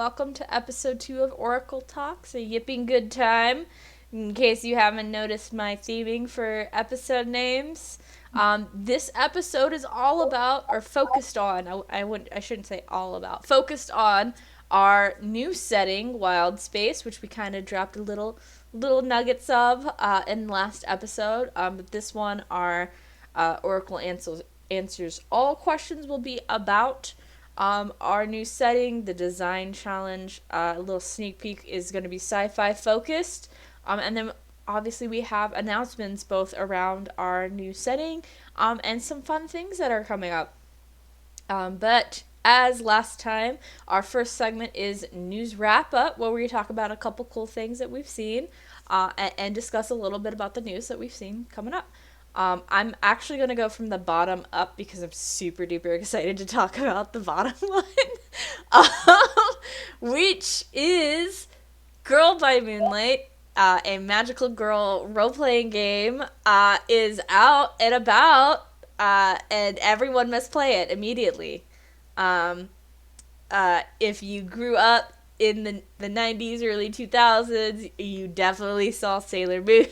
welcome to episode 2 of Oracle Talks, a yipping good time. In case you haven't noticed my theming for episode names, this episode is all about, or focused on, I shouldn't say all about, focused on our new setting, Wyld Space, which we kind of dropped little nuggets of in the last episode. But this one, our Oracle answers all questions will be about our new setting, the design challenge. A little sneak peek is going to be sci-fi focused. And then obviously we have announcements both around our new setting and some fun things that are coming up. But as last time, our first segment is news wrap up, where we talk about a couple cool things that we've seen and discuss a little bit about the news that we've seen coming up. I'm actually going to go from the bottom up because I'm super duper excited to talk about the bottom one, which is Girl by Moonlight, a magical girl role-playing game, is out and about, and everyone must play it immediately. If you grew up in the 90s, early 2000s, you definitely saw Sailor Moon.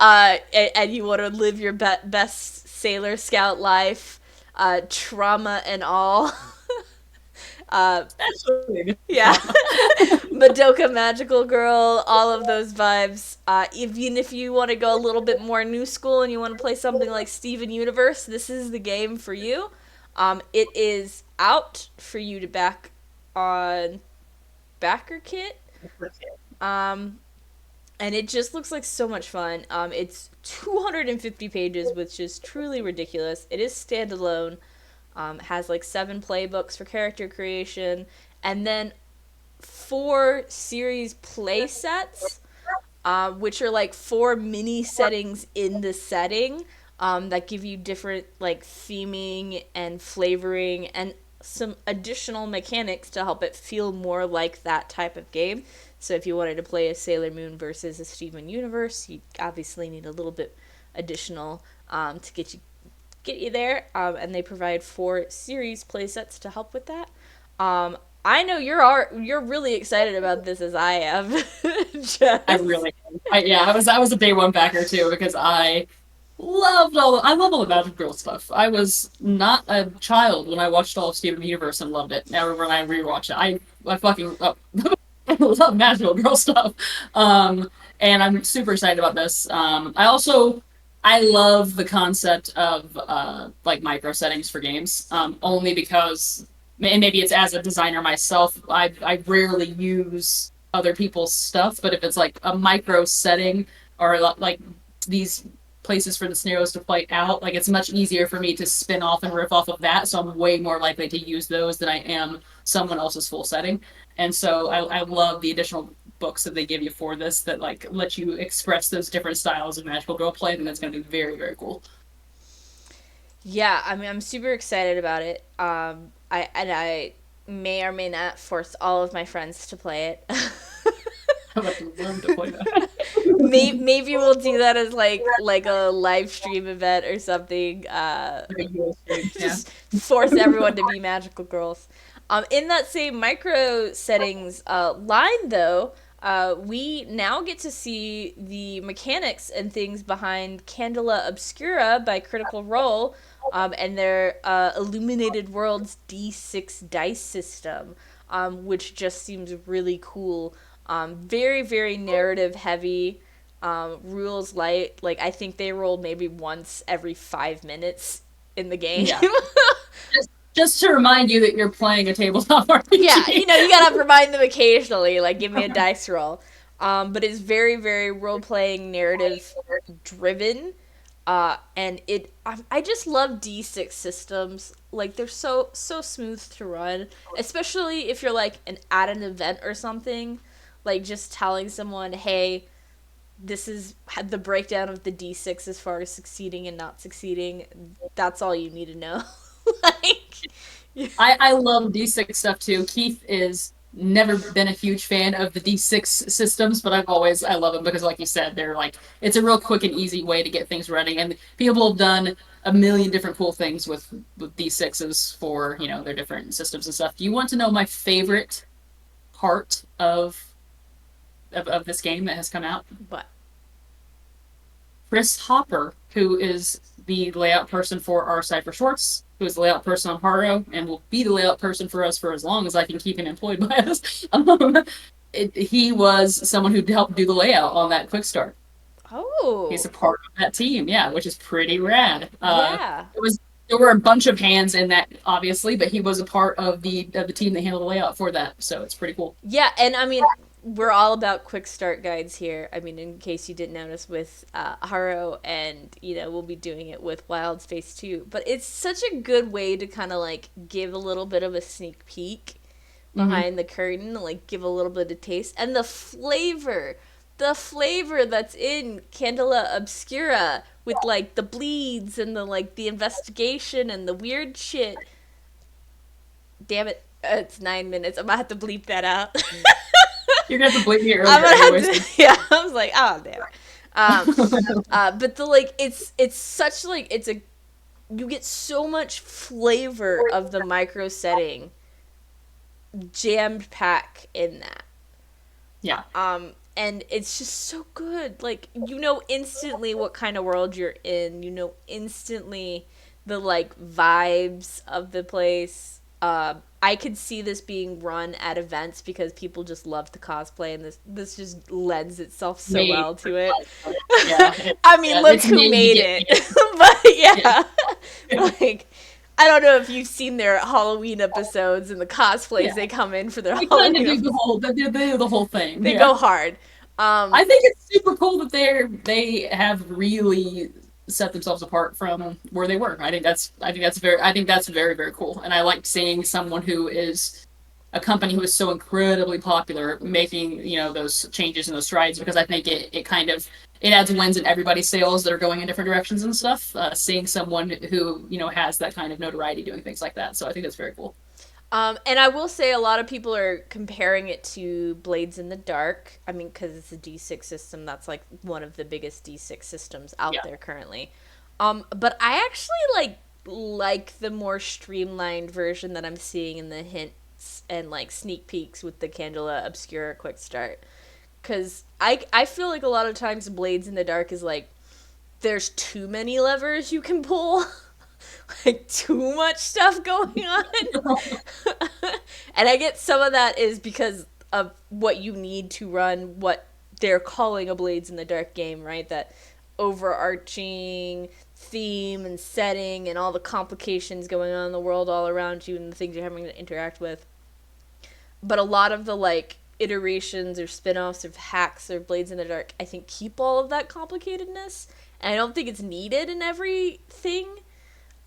And you want to live your best Sailor Scout life, trauma and all. That's so big. Yeah. Madoka Magical Girl, all of those vibes. Even if you want to go a little bit more new school and you want to play something like Steven Universe, this is the game for you. It is out for you to back on BackerKit. And it just looks like so much fun. It's 250 pages, which is truly ridiculous. It is standalone. Has like 7 playbooks for character creation, and then 4 series play sets, which are like 4 mini settings in the setting, that give you different like theming and flavoring and some additional mechanics to help it feel more like that type of game. So if you wanted to play a Sailor Moon versus a Steven Universe, you obviously need a little bit additional to get you there. And they provide 4 series playsets to help with that. I know you're really excited about this as I am. I really am. I was a day one backer too because I love all the Magic Girl stuff. I was not a child when I watched all of Steven Universe and loved it. Now when I rewatch it, I fucking I love Magical Girl stuff. And I'm super excited about this. I love the concept of like micro settings for games. Only because, and maybe it's as a designer myself, I rarely use other people's stuff. But if it's like a micro setting or like these places for the scenarios to play out, like it's much easier for me to spin off and riff off of that. So I'm way more likely to use those than I am someone else's full setting. And so I love the additional books that they give you for this that like let you express those different styles of magical girl play. I think that's going to be very, very cool. Yeah, I mean, I'm super excited about it. I may or may not force all of my friends to play it. I would love to play that. Maybe we'll do that as like a live stream event or something. Yeah. Just force everyone to be magical girls. In that same micro settings line, though, we now get to see the mechanics and things behind Candela Obscura by Critical Role, and their Illuminated Worlds D6 dice system, which just seems really cool. Very, very narrative heavy. Rules light. Like, I think they roll maybe once every 5 minutes in the game. Yeah. Just to remind you that you're playing a tabletop RPG. Yeah, you gotta remind them occasionally, like, give me a dice roll. But it's very, very role-playing, narrative-driven. And I just love D6 systems. Like, they're so smooth to run. Especially if you're, like, at an event or something. Like, just telling someone, hey, this is the breakdown of the D6 as far as succeeding and not succeeding. That's all you need to know. Like, yeah. I love D6 stuff too. Keith is never been a huge fan of the D6 systems, but I love them because like you said, they're like, it's a real quick and easy way to get things running. And people have done a million different cool things with D6s for, their different systems and stuff. Do you want to know my favorite part of this game that has come out? But Chris Hopper, who is the layout person for our Cypher Shorts, who is the layout person on Haro, and will be the layout person for us for as long as I can keep him employed by us. He was someone who helped do the layout on that quick start. Oh. He's a part of that team, yeah, which is pretty rad. Yeah. There were a bunch of hands in that, obviously, but he was a part of the team that handled the layout for that, so it's pretty cool. Yeah, and I mean, we're all about quick start guides here. I mean, in case you didn't notice with Haro, and we'll be doing it with Wyld Space too. But it's such a good way to kind of like give a little bit of a sneak peek behind the curtain, like give a little bit of taste, and the flavor that's in Candela Obscura with like the bleeds and the investigation and the weird shit. Damn it, it's 9 minutes. I'm gonna have to bleep that out. You're gonna have to bleep me earlier. I'm gonna have to, yeah, I was like, oh damn. But it's such like you get so much flavor of the micro setting jammed pack in that. Yeah. And it's just so good. Like, instantly what kind of world you're in. Instantly the, like, vibes of the place. I could see this being run at events because people just love to cosplay, and this just lends itself so well to it. Yeah, I mean, look who made it. But, yeah. Like, I don't know if you've seen their Halloween episodes and the cosplays they come in for their Halloween. They do the whole thing. They go hard. I think it's super cool that they have really set themselves apart from where they were. I think that's very, very cool. And I like seeing someone who is a company who is so incredibly popular making, those changes and those strides, because I think it kind of adds wins in everybody's sales that are going in different directions and stuff. Seeing someone who, has that kind of notoriety doing things like that. So I think that's very cool. And I will say a lot of people are comparing it to Blades in the Dark. I mean, because it's a D6 system. That's like one of the biggest D6 systems out there currently. But I actually like the more streamlined version that I'm seeing in the hints and like sneak peeks with the Candela Obscura Quick Start. Because I feel like a lot of times Blades in the Dark is like, there's too many levers you can pull. Like, too much stuff going on. And I get some of that is because of what you need to run what they're calling a Blades in the Dark game, right? That overarching theme and setting and all the complications going on in the world all around you and the things you're having to interact with. But a lot of the, like, iterations or spin-offs or hacks or Blades in the Dark, I think, keep all of that complicatedness. And I don't think it's needed in everything.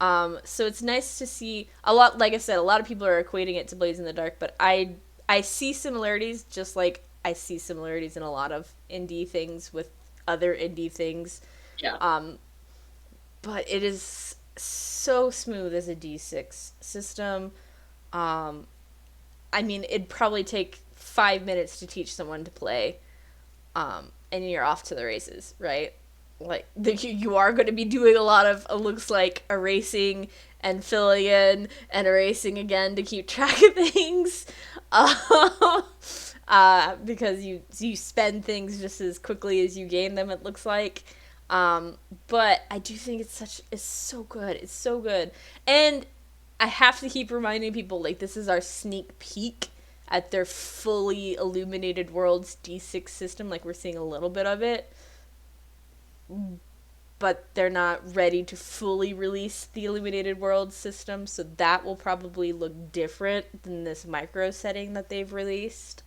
So it's nice to see a lot. Like I said, a lot of people are equating it to Blades in the Dark, but I see similarities, just like I see similarities in a lot of indie things with other indie things. Yeah. But it is so smooth as a D6 system. I mean, it'd probably take 5 minutes to teach someone to play, and you're off to the races, right? Like, you are going to be doing a lot of, it looks like, erasing and filling in and erasing again to keep track of things. Because you spend things just as quickly as you gain them, it looks like. But I do think it's so good. It's so good. And I have to keep reminding people, like, this is our sneak peek at their fully illuminated worlds D6 system. Like, we're seeing a little bit of it. But they're not ready to fully release the Illuminated World system, so that will probably look different than this micro setting that they've released.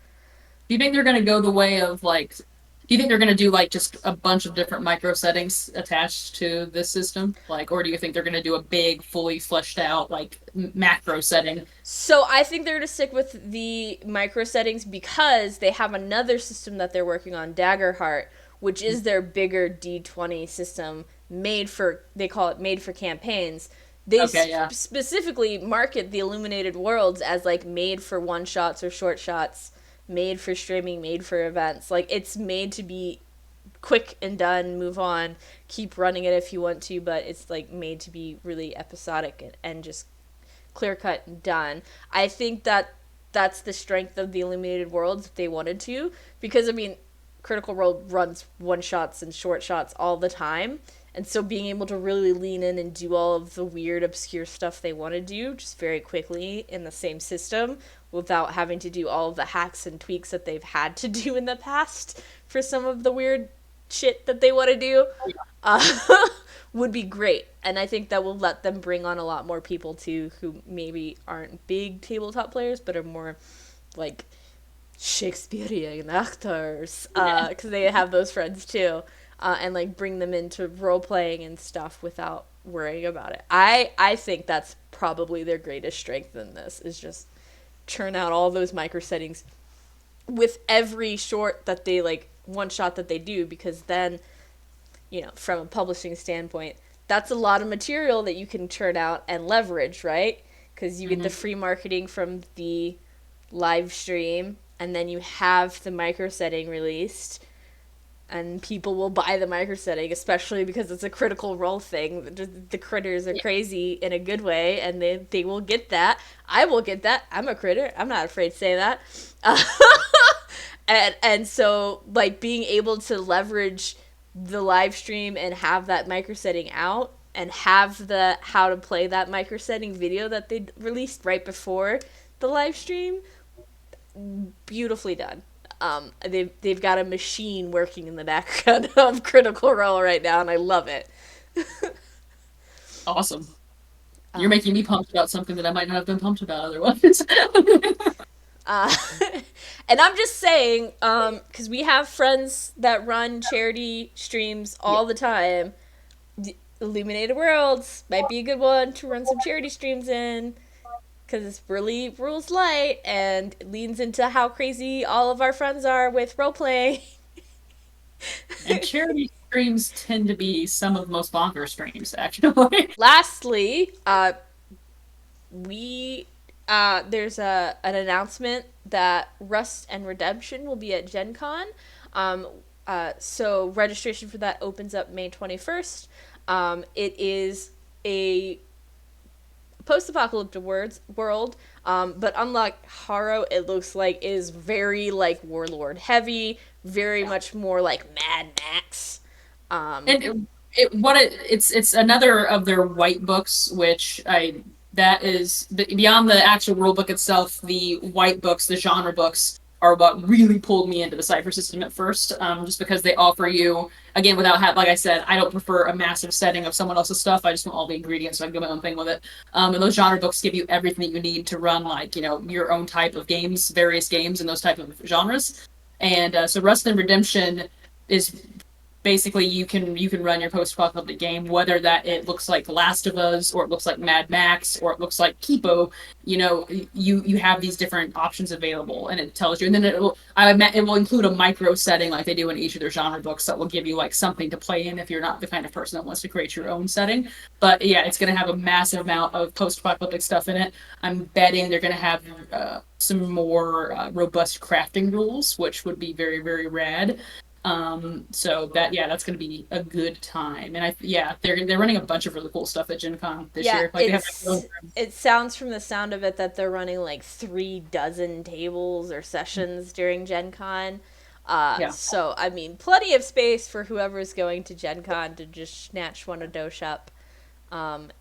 Do you think they're going to go the way of, like, do you think they're going to do, like, just a bunch of different micro settings attached to this system? Like, or do you think they're going to do a big, fully fleshed out, like, macro setting? So I think they're going to stick with the micro settings because they have another system that they're working on, Daggerheart, which is their bigger D20 system they call it made for campaigns. They specifically market the Illuminated Worlds as, like, made for one-shots or short shots, made for streaming, made for events. Like, it's made to be quick and done, move on, keep running it if you want to, but it's like made to be really episodic and just clear cut and done. I think that that's the strength of the Illuminated Worlds if they wanted to, because I mean, Critical Role runs one shots and short shots all the time, and so being able to really lean in and do all of the weird, obscure stuff they want to do just very quickly in the same system without having to do all of the hacks and tweaks that they've had to do in the past for some of the weird shit that they want to do, would be great. And I think that will let them bring on a lot more people too who maybe aren't big tabletop players but are more like Shakespearean actors, because they have those friends too, and like bring them into role playing and stuff without worrying about it. I think that's probably their greatest strength in this, is just churn out all those micro settings with every short that they like, one shot that they do, because then, you know, from a publishing standpoint, that's a lot of material that you can churn out and leverage, right? Because you get the free marketing from the live stream, and then you have the micro setting released, and people will buy the micro setting, especially because it's a Critical Role thing. The critters are crazy in a good way, and they will get that. I will get that. I'm a critter. I'm not afraid to say that. And so, like, being able to leverage the live stream and have that micro setting out, and have the how to play that micro setting video that they released right before the live stream, beautifully done. They've got a machine working in the background of Critical Role right now, and I love it. Awesome. You're making me pumped about something that I might not have been pumped about otherwise. And I'm just saying, because we have friends that run charity streams all the time. Illuminated Worlds might be a good one to run some charity streams in, because it's really rules light and leans into how crazy all of our friends are with roleplay. And charity streams tend to be some of the most bonkers streams, actually. Lastly, there's an announcement that Rust and Redemption will be at Gen Con. So registration for that opens up May 21st. It is a post-apocalyptic world, but unlike Haro, it looks like is very like Warlord heavy, very much more like Mad Max. And it's another of their white books, which that is beyond the actual rule book itself. The white books, the genre books, are what really pulled me into the Cypher system at first, just because they offer you, again, without like I said, I don't prefer a massive setting of someone else's stuff. I just want all the ingredients so I can do my own thing with it. And those genre books give you everything that you need to run, like, you know, your own type of games, various games in those type of genres. And so Rust and Redemption is basically you can run your post-apocalyptic game, whether that it looks like Last of Us, or it looks like Mad Max, or it looks like Kipo. You know, you have these different options available, and it tells you. And then it will include a micro setting like they do in each of their genre books that will give you like something to play in if you're not the kind of person that wants to create your own setting. But yeah, it's going to have a massive amount of post-apocalyptic stuff in it. I'm betting they're going to have some more robust crafting rules, which would be very, very rad. So that's going to be a good time. And they're running a bunch of really cool stuff at Gen Con this year. Like it sounds from the sound of it that they're running like 36 tables or sessions during Gen Con. So I mean, plenty of space for whoever's going to Gen Con to just snatch one of those up, and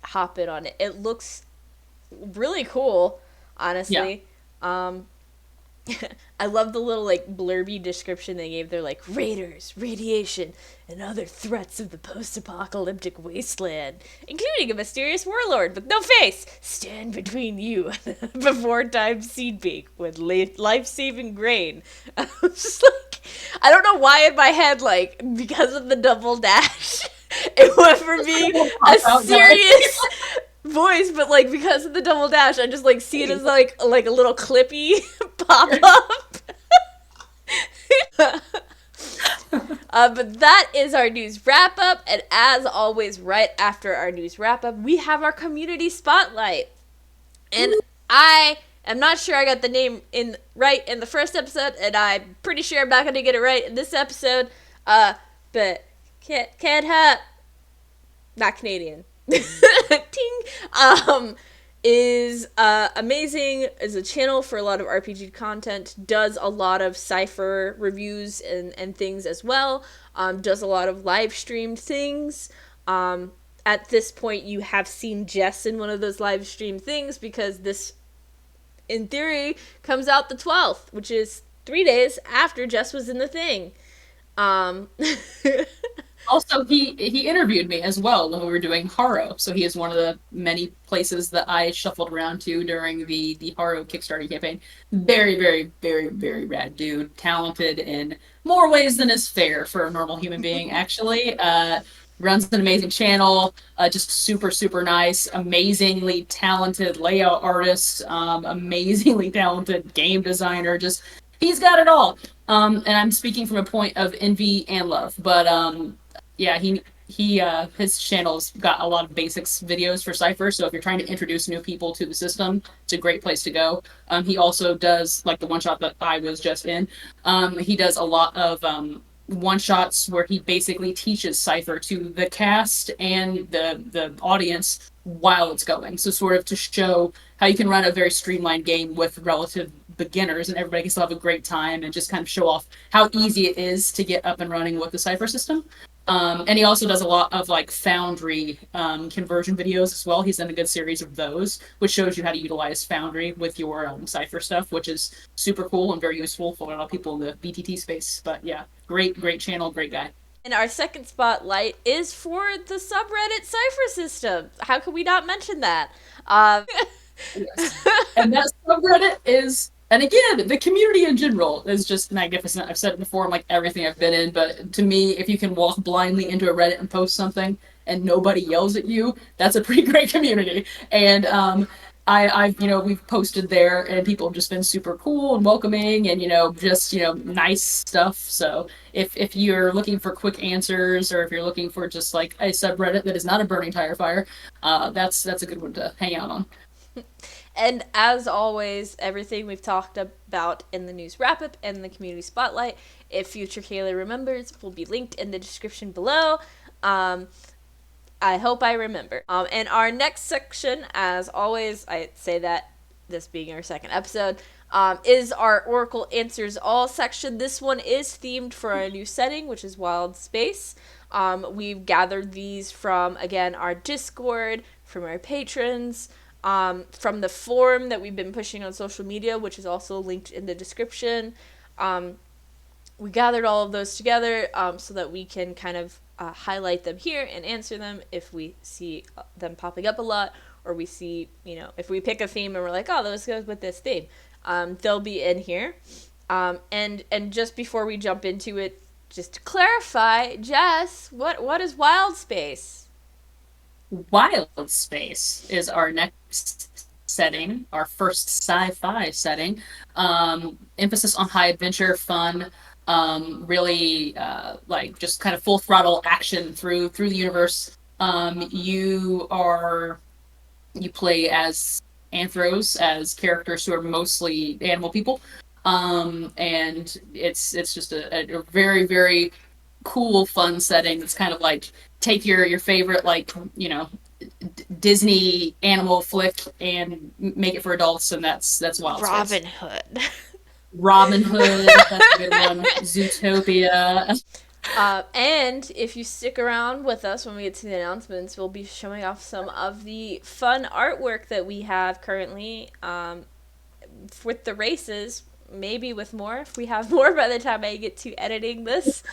hop in on it. It looks really cool, honestly. I love the little like blurby description they gave. They're like, raiders, radiation, and other threats of the post-apocalyptic wasteland, including a mysterious warlord with no face, stand between you and a before-time seed bank with life-saving grain. I was just like, I don't know why in my head, like, because of the double dash, it went from being a serious voice, but like because of the double dash, I just like see it as like a little clippy pop up. But that is our news wrap up, and as always, right after our news wrap up, we have our community spotlight, and I I'm not sure I got the name right in the first episode, and I'm pretty sure I'm not gonna get it right in this episode. But can't have not Canadian. Ting. Is amazing. Is a channel for a lot of RPG content. Does a lot of Cypher reviews and things as well. Does a lot of live streamed things. At this point, you have seen Jess in one of those live stream things because this, in theory, comes out the 12th, which is 3 days after Jess was in the thing. Um, Also, he interviewed me as well when we were doing Haro. So he is one of the many places that I shuffled around to during the Haro Kickstarter campaign. Very, very, very, very rad dude. Talented in more ways than is fair for a normal human being, actually. Runs an amazing channel, just super, super nice, amazingly talented layout artist, amazingly talented game designer. Just, he's got it all. And I'm speaking from a point of envy and love, but yeah, he his channel's got a lot of basics videos for Cypher, so if you're trying to introduce new people to the system, it's a great place to go. He also does, like the one shot that I was just in, he does a lot of one shots where he basically teaches Cypher to the cast and the audience while it's going. So sort of to show how you can run a very streamlined game with relative beginners and everybody can still have a great time, and just kind of show off how easy it is to get up and running with the Cypher system. And he also does a lot of like Foundry conversion videos as well. He's done a good series of those, which shows you how to utilize Foundry with your Cypher stuff, which is super cool and very useful for a lot of people in the BTT space. But yeah, great channel, great guy. and our second spotlight is for the subreddit Cypher system. How could we not mention that? Yes. And that subreddit is, and again, the community in general is just magnificent. I've said it before, like everything I've been in, but to me, if you can walk blindly into a Reddit and post something and nobody yells at you, that's a pretty great community. And I've we've posted there and people have just been super cool and welcoming and just nice stuff. So if you're looking for quick answers or if you're looking for just like a subreddit that is not a burning tire fire, that's a good one to hang out on. And as always, everything we've talked about in the news wrap up and the community spotlight, if future Kayla remembers, will be linked in the description below. I hope I remember. And our next section, as always, I say that this being our second episode, is our Oracle Answers All section. This one is themed for our new setting, which is Wyld Space. We've gathered these from, again, our Discord, from our patrons, from the forum that we've been pushing on social media, which is also linked in the description. We gathered all of those together so that we can kind of highlight them here and answer them if we see them popping up a lot, or we see, if we pick a theme and we're like, oh, this goes with this theme. They'll be in here. And just before we jump into it, just to clarify, Jess, what is Wyld Space? Wyld Space is our next setting, our first sci-fi setting. Emphasis on high adventure, fun, really like just kind of full throttle action through the universe. You play as anthros, as characters who are mostly animal people, and it's just a very, very cool, fun setting. It's kind of like take your favorite Disney animal flick and make it for adults, and that's Wyld Space. Robin Hood. Robin Hood, that's a good one. Zootopia. And if you stick around with us when we get to the announcements, we'll be showing off some of the fun artwork that we have currently with the races. Maybe with more, if we have more by the time I get to editing this.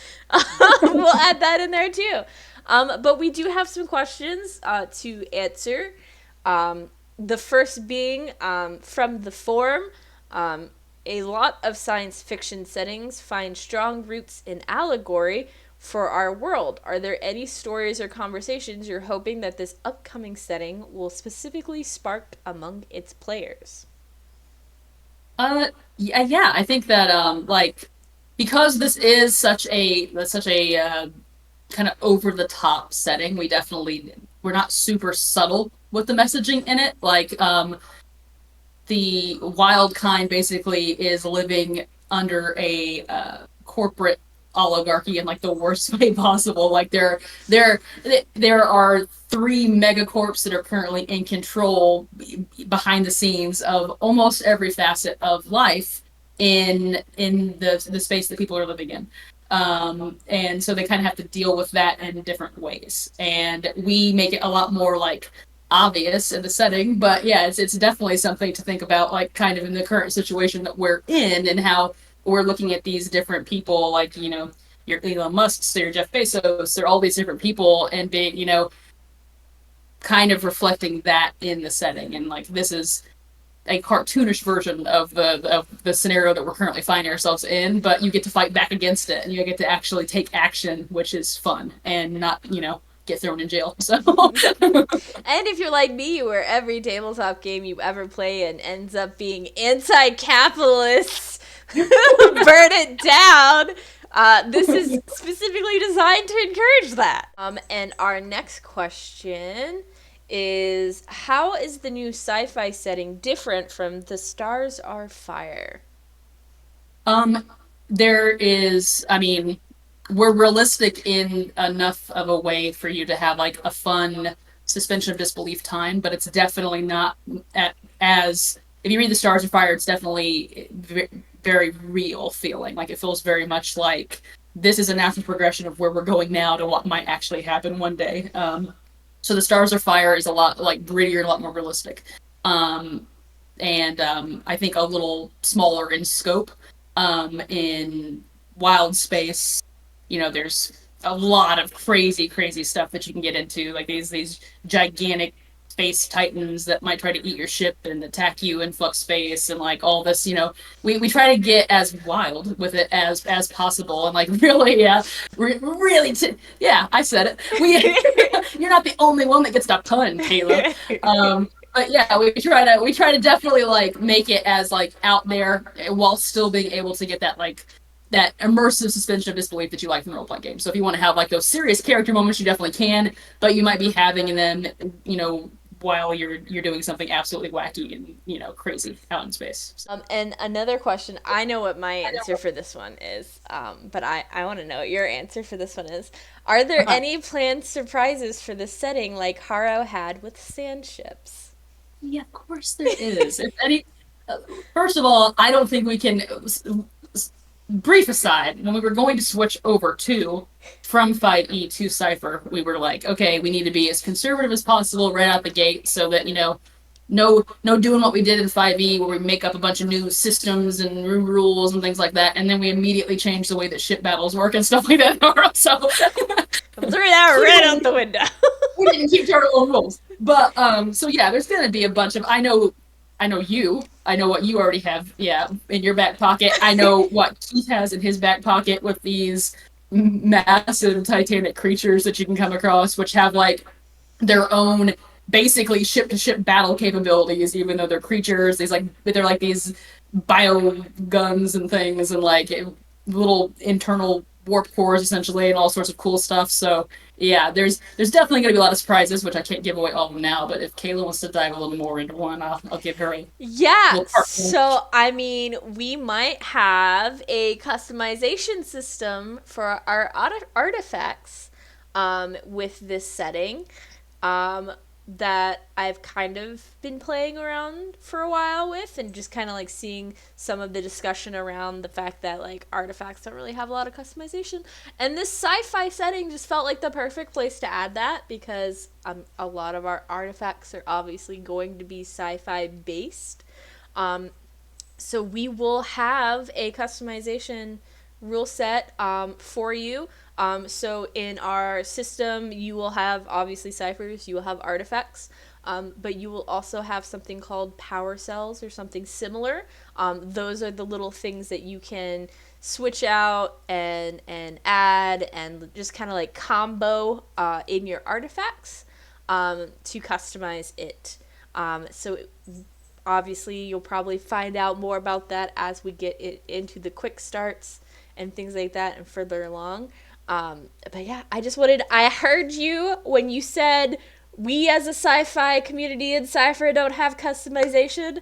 We'll add that in there too. But we do have some questions to answer. The first being from the forum. A lot of science fiction settings find strong roots in allegory for our world. Are there any stories or conversations you're hoping that this upcoming setting will specifically spark among its players? Yeah, I think that because this is such a kind of over the top setting, we're not super subtle with the messaging in it. Like the wild kind basically is living under a corporate oligarchy in like the worst way possible. Like there there are three megacorps that are currently in control behind the scenes of almost every facet of life in the space that people are living in. And so they kind of have to deal with that in different ways. And we make it a lot more like obvious in the setting, but yeah, it's definitely something to think about, like kind of in the current situation that we're in, and how we're looking at these different people, like your Elon Musk's, your Jeff Bezos, they're all these different people, and being kind of reflecting that in the setting, and like this is a cartoonish version of the scenario that we're currently finding ourselves in, but you get to fight back against it, and you get to actually take action, which is fun, and not get thrown in jail. So, and if you're like me, where every tabletop game you ever play in ends up being anti-capitalist, burn it down. This is specifically designed to encourage that. And our next question is, how is the new sci-fi setting different from The Stars Are Fire? There is, I mean, we're realistic in enough of a way for you to have like a fun suspension of disbelief time, but it's definitely not as if you read The Stars Are Fire, it's definitely very real feeling. Like it feels very much like this is a natural progression of where we're going now to what might actually happen one day. So The Stars Are Fire is a lot like grittier and a lot more realistic. And I think a little smaller in scope. In Wyld Space, there's a lot of crazy stuff that you can get into, like these gigantic space titans that might try to eat your ship and attack you in flux space, and like all this. We try to get as wild with it as possible, and like really, yeah, really, yeah, I said it. You're not the only one that gets that pun, Kayla. But yeah, we try to definitely like make it as like out there while still being able to get that like that immersive suspension of disbelief that you like from role playing games. So if you want to have like those serious character moments, you definitely can, but you might be having them, while you're doing something absolutely wacky and crazy out in space. So. And another question, I know what my answer for this one is, but I want to know what your answer for this one is. Are there any planned surprises for this setting like Haro had with sand ships? Yeah, of course there is. If any, first of all, I don't think we can. Brief aside, when we were going to switch over from 5e to Cypher, we were like, okay, we need to be as conservative as possible right out the gate, so that no doing what we did in 5e, where we make up a bunch of new systems and rules and things like that, and then we immediately change the way that ship battles work and stuff like that. So threw that right out the window. We didn't keep to our own rules. But so yeah, there's gonna be a bunch of I know what you already have, in your back pocket. I know what Keith has in his back pocket with these massive titanic creatures that you can come across, which have like their own basically ship to ship battle capabilities, even though they're creatures. They're like these bio guns and things, and like little internal warp cores essentially, and all sorts of cool stuff. So yeah, there's definitely going to be a lot of surprises, which I can't give away all of them now, but if Kayla wants to dive a little more into one, I'll give her a so I mean, we might have a customization system for our artifacts with this setting that I've kind of been playing around for a while with, and just kind of like seeing some of the discussion around the fact that like artifacts don't really have a lot of customization, and this sci-fi setting just felt like the perfect place to add that, because a lot of our artifacts are obviously going to be sci-fi based. So we will have a customization rule set for you. So in our system, you will have obviously ciphers, you will have artifacts, but you will also have something called power cells or something similar. Those are the little things that you can switch out and add and just kind of like combo in your artifacts to customize it. So obviously you'll probably find out more about that as we get into the quick starts and things like that and further along. But yeah, I heard you when you said we as a sci-fi community in Cypher don't have customization.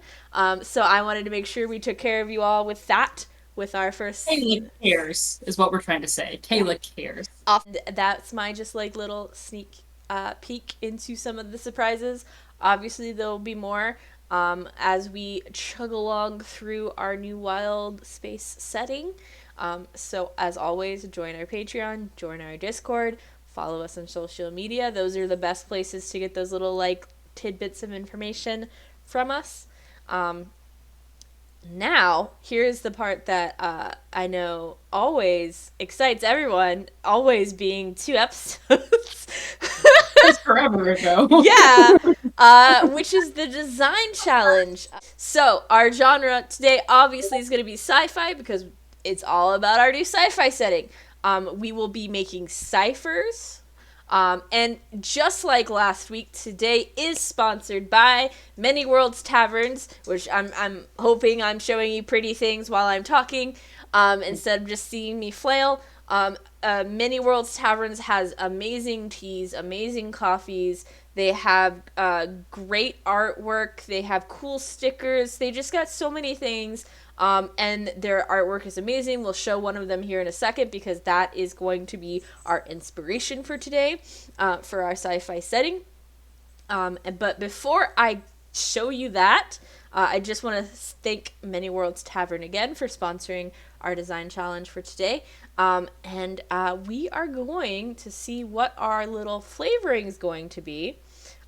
So I wanted to make sure we took care of you all with that, with our first. Kayla cares, is what we're trying to say. Yeah. Kayla cares. Off. That's my just like little sneak peek into some of the surprises. Obviously, there will be more as we chug along through our new Wyld Space setting. So, as always, join our Patreon, join our Discord, follow us on social media. Those are the best places to get those little like tidbits of information from us. Now, here's the part that I know always excites everyone, always being 2 episodes. That's forever ago. Yeah, which is the design challenge. So, our genre today obviously is going to be sci-fi because it's all about our new sci-fi setting. We will be making ciphers. And just like last week, today is sponsored by Many Worlds Taverns, which I'm hoping I'm showing you pretty things while I'm talking, instead of just seeing me flail. Many Worlds Taverns has amazing teas, amazing coffees. They have great artwork. They have cool stickers. They just got so many things. And their artwork is amazing. We'll show one of them here in a second because that is going to be our inspiration for today, for our sci-fi setting. But before I show you that, I just want to thank Many Worlds Tavern again for sponsoring our design challenge for today. And we are going to see what our little flavoring is going to be.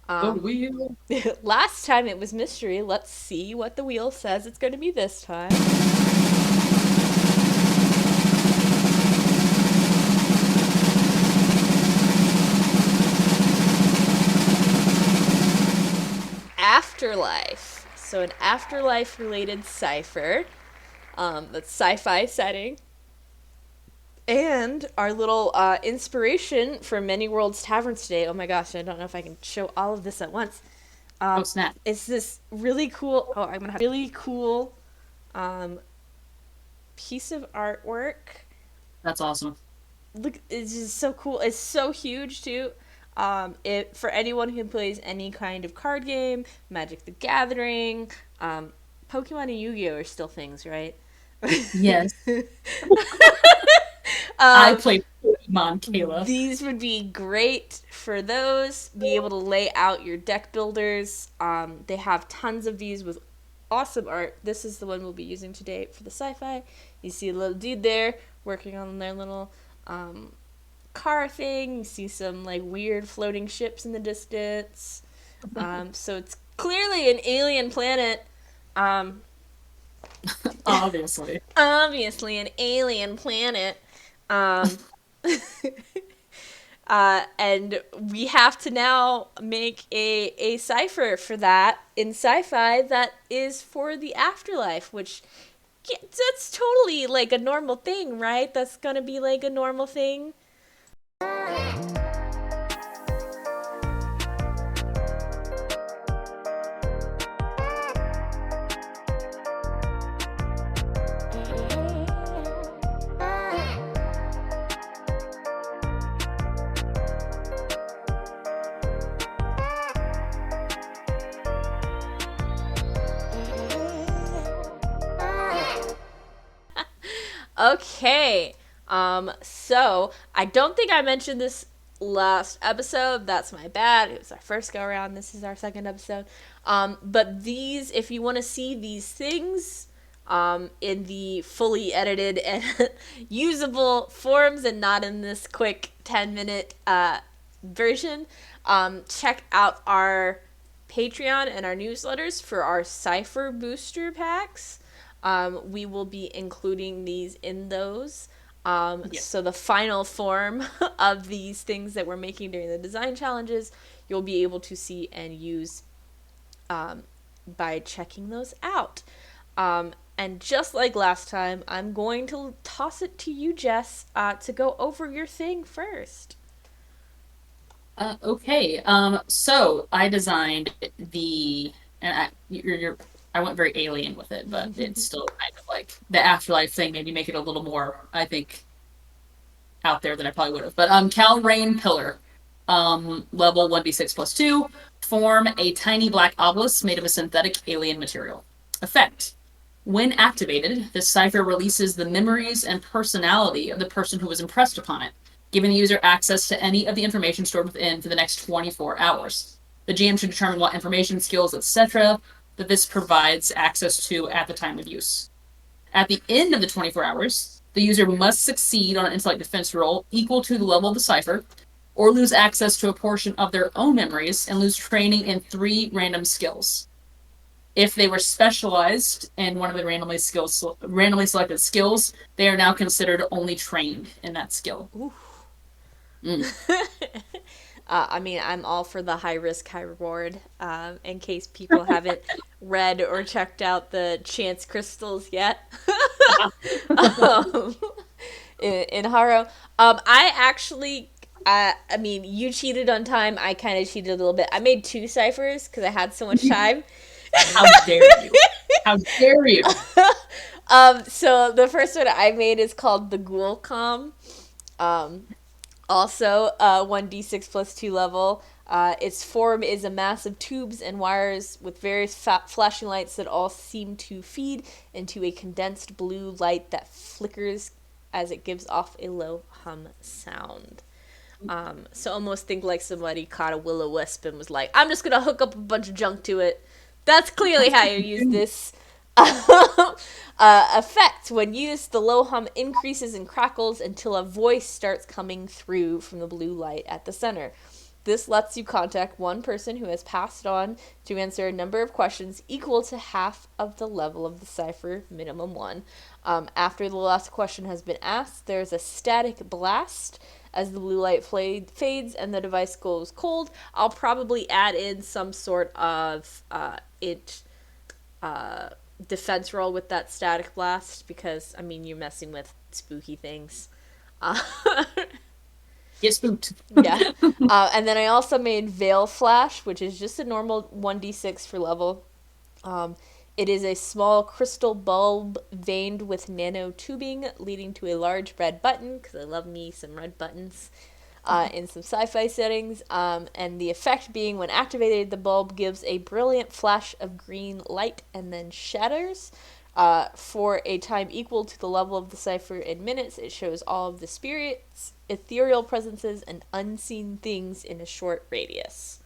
The wheel. Last time it was mystery. Let's see what the wheel says it's going to be this time. Afterlife. So an afterlife related cipher. That's sci-fi setting. And our little inspiration for Many Worlds Taverns today. Oh my gosh, I don't know if I can show all of this at once. Oh, snap. It's this really cool. Oh, I'm gonna have really cool piece of artwork. That's awesome. Look, it's just so cool. It's so huge too. It for anyone who plays any kind of card game, Magic the Gathering, Pokemon and Yu-Gi-Oh are still things, right? Yes. I played Pokemon, Kayla. These would be great for those. Be able to lay out your deck builders. They have tons of these with awesome art. This is the one we'll be using today for the sci-fi. You see a little dude there working on their little car thing. You see some like weird floating ships in the distance. So it's clearly an alien planet. Obviously. Obviously an alien planet. And we have to now make a cipher for that in sci-fi that is for the afterlife, which that's totally like a normal thing, right? That's gonna be like a normal thing. Okay, so I don't think I mentioned this last episode. That's my bad. It was our first go around. This is our second episode. But these, if you want to see these things in the fully edited and usable forms and not in this quick 10-minute version, check out our Patreon and our newsletters for our Cypher booster packs. We will be including these in those. So the final form of these things that we're making during the design challenges, you'll be able to see and use by checking those out. And just like last time, I'm going to toss it to you, Jess, to go over your thing first. Okay. So I designed I went very alien with it, but it's still kind of like the afterlife thing. Maybe make it a little more, I think, out there than I probably would have. But Cal Rain Pillar. Level 1d6 plus 2. Form a tiny black obelisk made of a synthetic alien material. Effect. When activated, the cipher releases the memories and personality of the person who was impressed upon it, giving the user access to any of the information stored within for the next 24 hours. The GM should determine what information, skills, etc. that this provides access to at the time of use. At the end of the 24 hours, the user must succeed on an intellect defense roll equal to the level of the cipher, or lose access to a portion of their own memories and lose training in 3 random skills. If they were specialized in one of the randomly selected skills, they are now considered only trained in that skill. I mean, I'm all for the high risk, high reward. In case people haven't read or checked out the chance crystals yet, in Haro, I actually, I mean, you cheated on time. I kind of cheated a little bit. I made 2 ciphers because I had so much time. How dare you? How dare you? So the first one I made is called the Ghoul Com. Also, 1d6 plus 2 level. Its form is a mass of tubes and wires with various flashing lights that all seem to feed into a condensed blue light that flickers as it gives off a low hum sound. So almost think like somebody caught a will-o-wisp and was like, I'm just going to hook up a bunch of junk to it. That's clearly how you use this. Effect. When used, the low hum increases and crackles until a voice starts coming through from the blue light at the center. This lets you contact one person who has passed on to answer a number of questions equal to half of the level of the cipher, minimum 1. After the last question has been asked, there's a static blast as the blue light fades and the device goes cold. I'll probably add in some sort of defense roll with that static blast because, I mean, you're messing with spooky things. Get spooked. Yeah. And then I also made Veil Flash, which is just a normal 1d6 for level. It is a small crystal bulb veined with nano tubing leading to a large red button, because I love me some red buttons, in some sci-fi settings. And the effect being, when activated, the bulb gives a brilliant flash of green light and then shatters. For a time equal to the level of the cipher in minutes, it shows all of the spirits, ethereal presences, and unseen things in a short radius.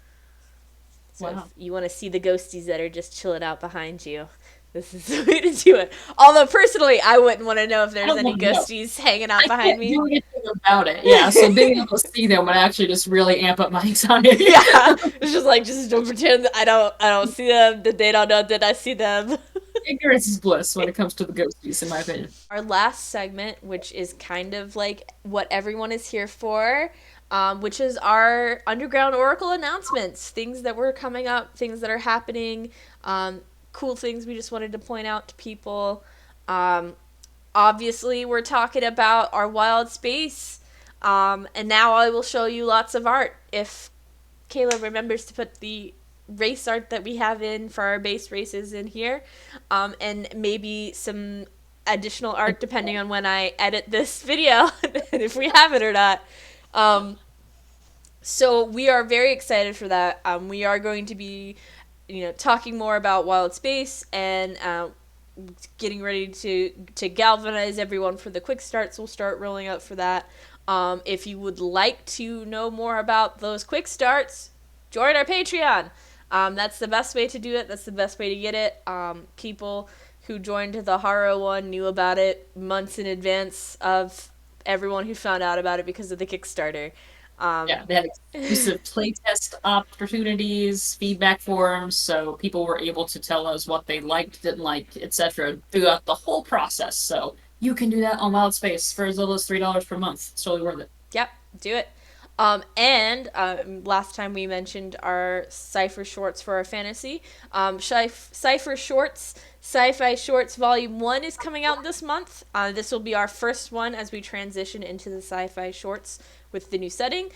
So if you want to see the ghosties that are just chilling out behind you, this is the way to do it. Although, personally, I wouldn't want to know if there's any ghosties hanging out behind me. I can't do anything about it. Yeah, so being able to see them would actually just really amp up my anxiety. Yeah, it's just like, just don't pretend that I don't see them, that they don't know that I see them. Ignorance is bliss when it comes to the ghosties, in my opinion. Our last segment, which is kind of like what everyone is here for, which is our Underground Oracle announcements, things that were coming up, things that are happening, cool things we just wanted to point out to people. Obviously, we're talking about our Wyld Space, and now I will show you lots of art if Kayla remembers to put the race art that we have in for our base races in here, and maybe some additional art depending on when I edit this video, if we have it or not. So we are very excited for that. We are going to be, talking more about Wyld Space and getting ready to galvanize everyone for the quick starts. We'll start rolling out for that. If you would like to know more about those quick starts, join our Patreon. That's the best way to do it. That's the best way to get it. People who joined the Haro one knew about it months in advance of everyone who found out about it because of the Kickstarter. Yeah, they had exclusive playtest opportunities, feedback forums, so people were able to tell us what they liked, didn't like, etc. throughout the whole process. So you can do that on Wyld Space for as little as $3 per month. It's totally worth it. Yep, do it. And last time we mentioned our Cypher shorts for our fantasy. Cypher shorts, Sci-Fi Shorts Volume 1 is coming out this month. This will be our first one as we transition into the Sci-Fi Shorts with the new setting.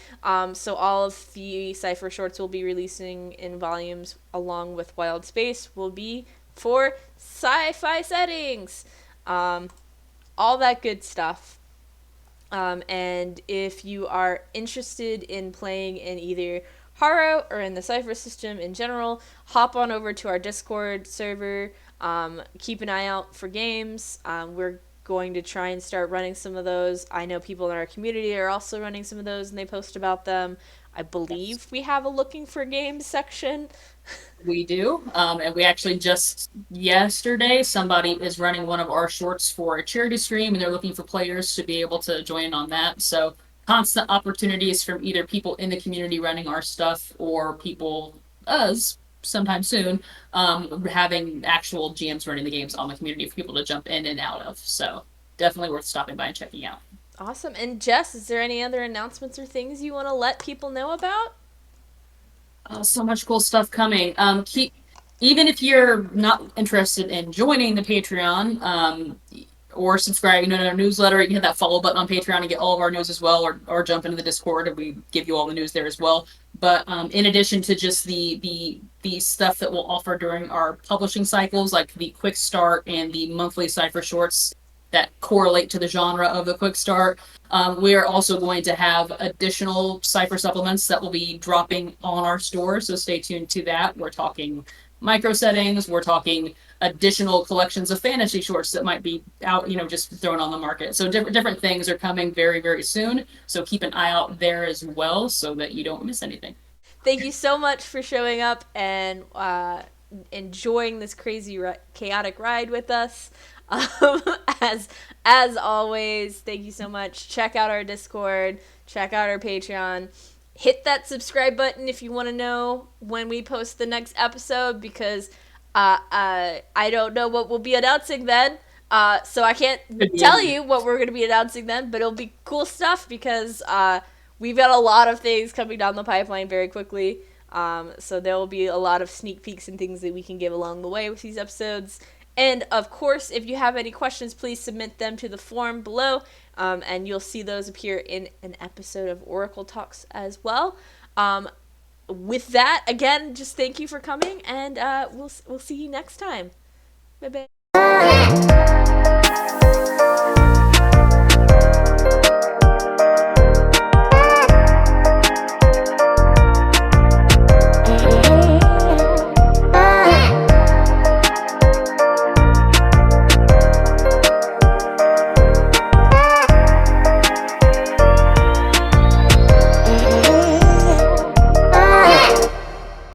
So all of the Cypher shorts will be releasing in volumes along with Wyld Space will be for sci-fi settings. All that good stuff. And if you are interested in playing in either Haro or in the Cypher system in general, hop on over to our Discord server. Keep an eye out for games. We're going to try and start running some of those. I know people in our community are also running some of those and they post about them. I Yes. believe we have a looking for games section. We do. And we actually just yesterday, somebody is running one of our shorts for a charity stream, and they're looking for players to be able to join in on that. So, constant opportunities from either people in the community running our stuff or people, us, sometime soon, having actual GMs running the games on the community for people to jump in and out of. So, definitely worth stopping by and checking out. Awesome. And Jess, is there any other announcements or things you want to let people know about? So much cool stuff coming. Keep even if you're not interested in joining the Patreon, or subscribing to our newsletter, you can hit that follow button on Patreon and get all of our news as well, or jump into the Discord and we give you all the news there as well. But in addition to just the stuff that we'll offer during our publishing cycles, like the quick start and the monthly cipher shorts that correlate to the genre of the quick start, we are also going to have additional cipher supplements that will be dropping on our store, so stay tuned to that. We're talking micro settings, we're talking additional collections of fantasy shorts that might be out, just thrown on the market. So different things are coming very, very soon. So keep an eye out there as well so that you don't miss anything. Thank you so much for showing up and enjoying this crazy, chaotic ride with us. Um, as as always, thank you so much. Check out our Discord. Check out our Patreon. Hit that subscribe button if you want to know when we post the next episode, because I don't know what we'll be announcing then. So I can't tell you what we're going to be announcing then, but it'll be cool stuff because we've got a lot of things coming down the pipeline very quickly. So there will be a lot of sneak peeks and things that we can give along the way with these episodes. And of course, if you have any questions, please submit them to the form below, and you'll see those appear in an episode of Oracle Talks as well. With that, again, just thank you for coming, and we'll see you next time. Bye bye.